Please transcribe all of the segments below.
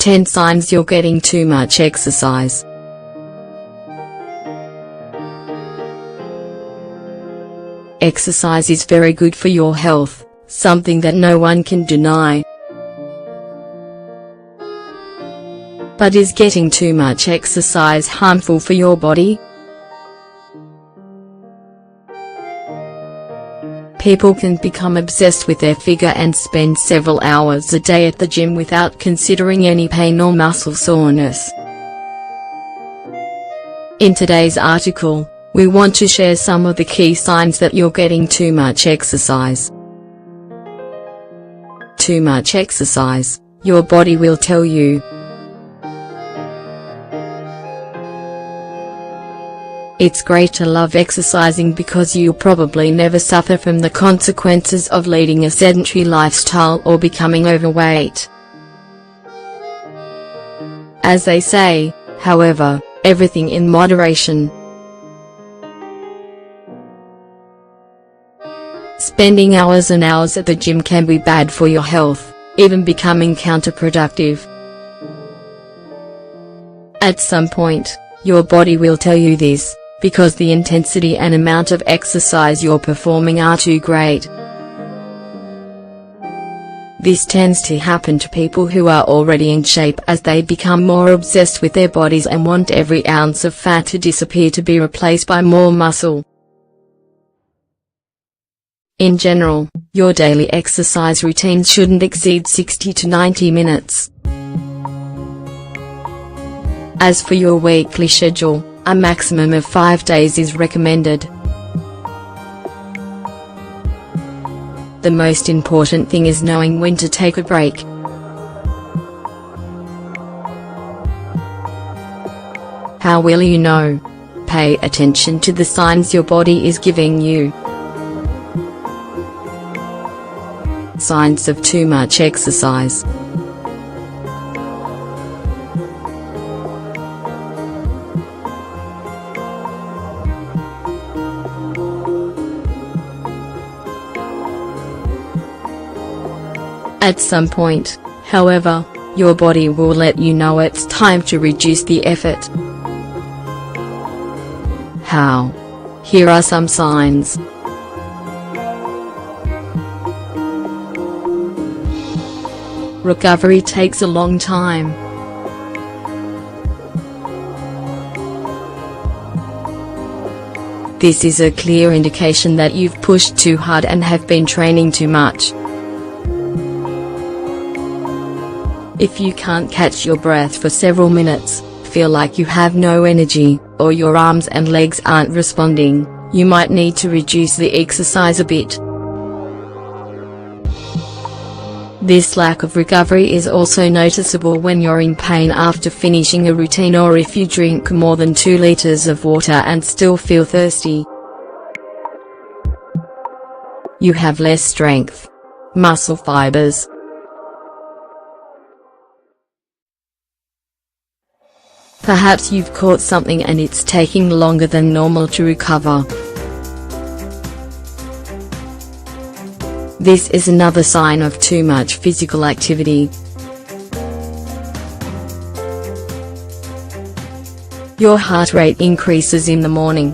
10 signs you're getting too much exercise. Exercise is very good for your health, something that no one can deny. But is getting too much exercise harmful for your body? People can become obsessed with their figure and spend several hours a day at the gym without considering any pain or muscle soreness. In today's article, we want to share some of the key signs that you're getting too much exercise. Too much exercise, your body will tell you. It's great to love exercising because you'll probably never suffer from the consequences of leading a sedentary lifestyle or becoming overweight. As they say, however, everything in moderation. Spending hours and hours at the gym can be bad for your health, even becoming counterproductive. At some point, your body will tell you this, because the intensity and amount of exercise you're performing are too great. This tends to happen to people who are already in shape as they become more obsessed with their bodies and want every ounce of fat to disappear to be replaced by more muscle. In general, your daily exercise routine shouldn't exceed 60 to 90 minutes. As for your weekly schedule, a maximum of 5 days is recommended. The most important thing is knowing when to take a break. How will you know? Pay attention to the signs your body is giving you. Signs of too much exercise. At some point, however, your body will let you know it's time to reduce the effort. How? Here are some signs. Recovery takes a long time. This is a clear indication that you've pushed too hard and have been training too much. If you can't catch your breath for several minutes, feel like you have no energy, or your arms and legs aren't responding, you might need to reduce the exercise a bit. This lack of recovery is also noticeable when you're in pain after finishing a routine or if you drink more than 2 liters of water and still feel thirsty. You have less strength. Muscle fibers. Perhaps you've caught something and it's taking longer than normal to recover. This is another sign of too much physical activity. Your heart rate increases in the morning.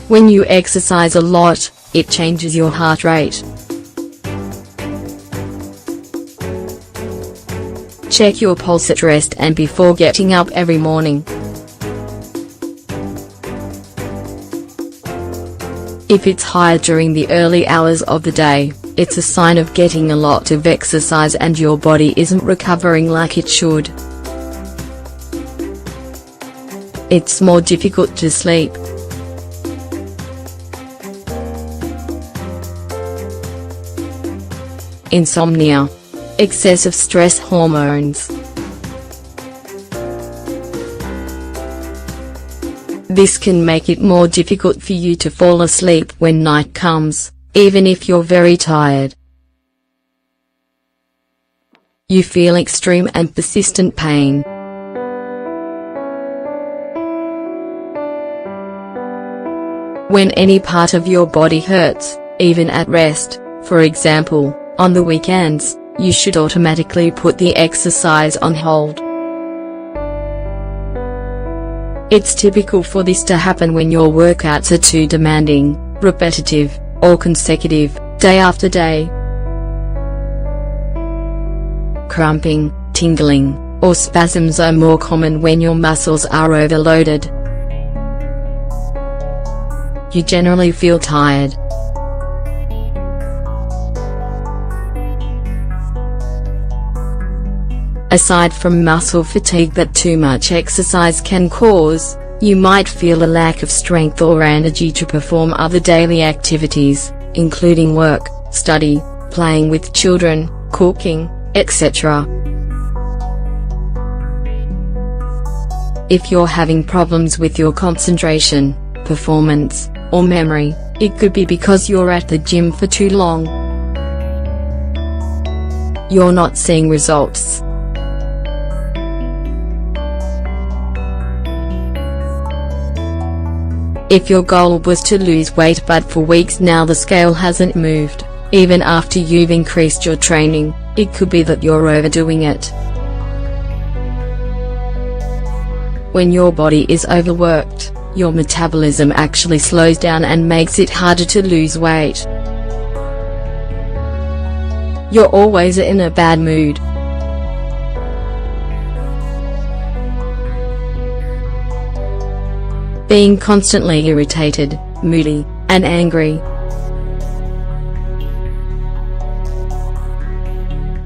When you exercise a lot, it changes your heart rate. Check your pulse at rest and before getting up every morning. If it's high during the early hours of the day, it's a sign of getting a lot of exercise and your body isn't recovering like it should. It's more difficult to sleep. Insomnia. Excessive stress hormones. This can make it more difficult for you to fall asleep when night comes, even if you're very tired. You feel extreme and persistent pain. When any part of your body hurts, even at rest, For example, on the weekends, you should automatically put the exercise on hold. It's typical for this to happen when your workouts are too demanding, repetitive, or consecutive, day after day. Cramping, tingling, or spasms are more common when your muscles are overloaded. You generally feel tired. Aside from muscle fatigue that too much exercise can cause, you might feel a lack of strength or energy to perform other daily activities, including work, study, playing with children, cooking, etc. If you're having problems with your concentration, performance, or memory, it could be because you're at the gym for too long. You're not seeing results. If your goal was to lose weight but for weeks now the scale hasn't moved, even after you've increased your training, it could be that you're overdoing it. When your body is overworked, your metabolism actually slows down and makes it harder to lose weight. You're always in a bad mood. Being constantly irritated, moody, and angry.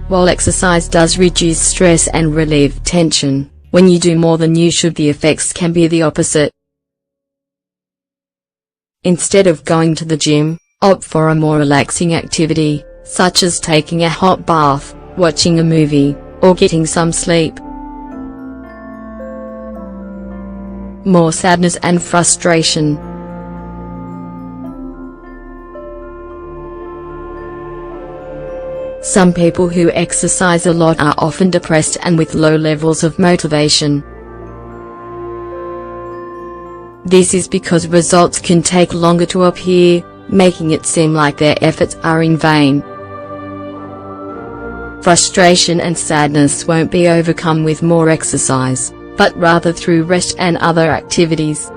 While exercise does reduce stress and relieve tension, when you do more than you should, the effects can be the opposite. Instead of going to the gym, opt for a more relaxing activity, such as taking a hot bath, watching a movie, or getting some sleep. More sadness and frustration. Some people who exercise a lot are often depressed and with low levels of motivation. This is because results can take longer to appear, making it seem like their efforts are in vain. Frustration and sadness won't be overcome with more exercise, but rather through rest and other activities.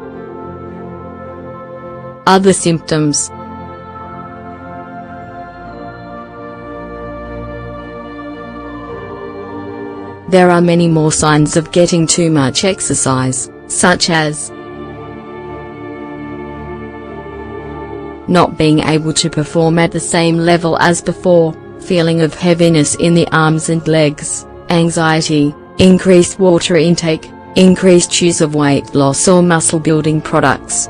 Other symptoms. There are many more signs of getting too much exercise, such as not being able to perform at the same level as before, feeling of heaviness in the arms and legs, anxiety, increased water intake, increased use of weight loss or muscle building products.